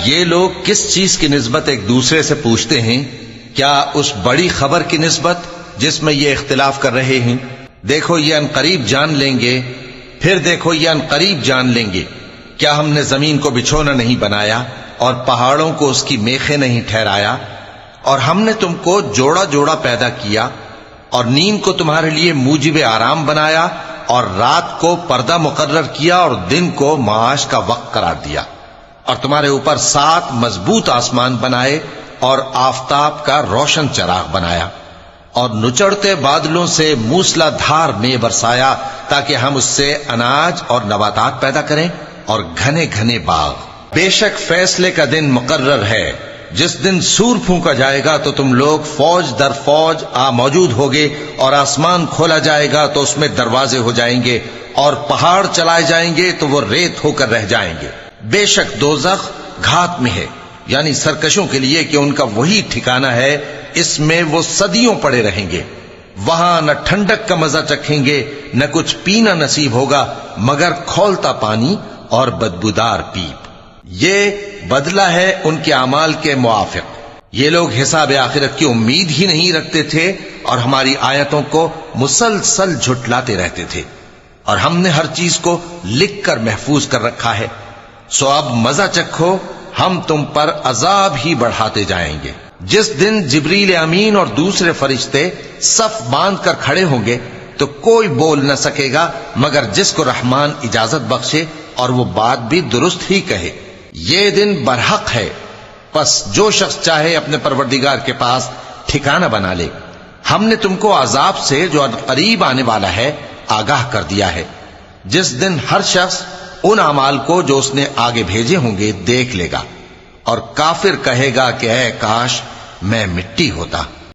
یہ لوگ کس چیز کی نسبت ایک دوسرے سے پوچھتے ہیں؟ کیا اس بڑی خبر کی نسبت جس میں یہ اختلاف کر رہے ہیں؟ دیکھو یہ عنقریب جان لیں گے، پھر دیکھو یہ عنقریب جان لیں گے۔ کیا ہم نے زمین کو بچھونا نہیں بنایا اور پہاڑوں کو اس کی میخیں نہیں ٹھہرایا؟ اور ہم نے تم کو جوڑا جوڑا پیدا کیا، اور نیند کو تمہارے لیے موجب آرام بنایا، اور رات کو پردہ مقرر کیا، اور دن کو معاش کا وقت قرار دیا، اور تمہارے اوپر 7 مضبوط آسمان بنائے اور آفتاب کا روشن چراغ بنایا، اور نچڑتے بادلوں سے موسلا دھار میں برسایا تاکہ ہم اس سے اناج اور نباتات پیدا کریں اور گھنے گھنے باغ۔ بے شک فیصلے کا دن مقرر ہے، جس دن سور پھونکا جائے گا تو تم لوگ فوج در فوج موجود ہوگے، اور آسمان کھولا جائے گا تو اس میں دروازے ہو جائیں گے، اور پہاڑ چلائے جائیں گے تو وہ ریت ہو کر رہ جائیں گے۔ بے شک دوزخ گھات میں ہے، یعنی سرکشوں کے لیے کہ ان کا وہی ٹھکانہ ہے، اس میں وہ صدیوں پڑے رہیں گے۔ وہاں نہ ٹھنڈک کا مزہ چکھیں گے، نہ کچھ پینا نصیب ہوگا مگر کھولتا پانی اور بدبودار پیپ۔ یہ بدلہ ہے ان کے اعمال کے موافق۔ یہ لوگ حساب آخرت کی امید ہی نہیں رکھتے تھے اور ہماری آیتوں کو مسلسل جھٹلاتے رہتے تھے، اور ہم نے ہر چیز کو لکھ کر محفوظ کر رکھا ہے۔ سو اب مزہ چکھو، ہم تم پر عذاب ہی بڑھاتے جائیں گے۔ جس دن جبریل امین اور دوسرے فرشتے صف باندھ کر کھڑے ہوں گے تو کوئی بول نہ سکے گا مگر جس کو رحمان اجازت بخشے، اور وہ بات بھی درست ہی کہے۔ یہ دن برحق ہے، پس جو شخص چاہے اپنے پروردگار کے پاس ٹھکانہ بنا لے۔ ہم نے تم کو عذاب سے جو قریب آنے والا ہے آگاہ کر دیا ہے، جس دن ہر شخص ان اعمال کو جو اس نے آگے بھیجے ہوں گے دیکھ لے گا، اور کافر کہے گا کہ اے کاش میں مٹی ہوتا۔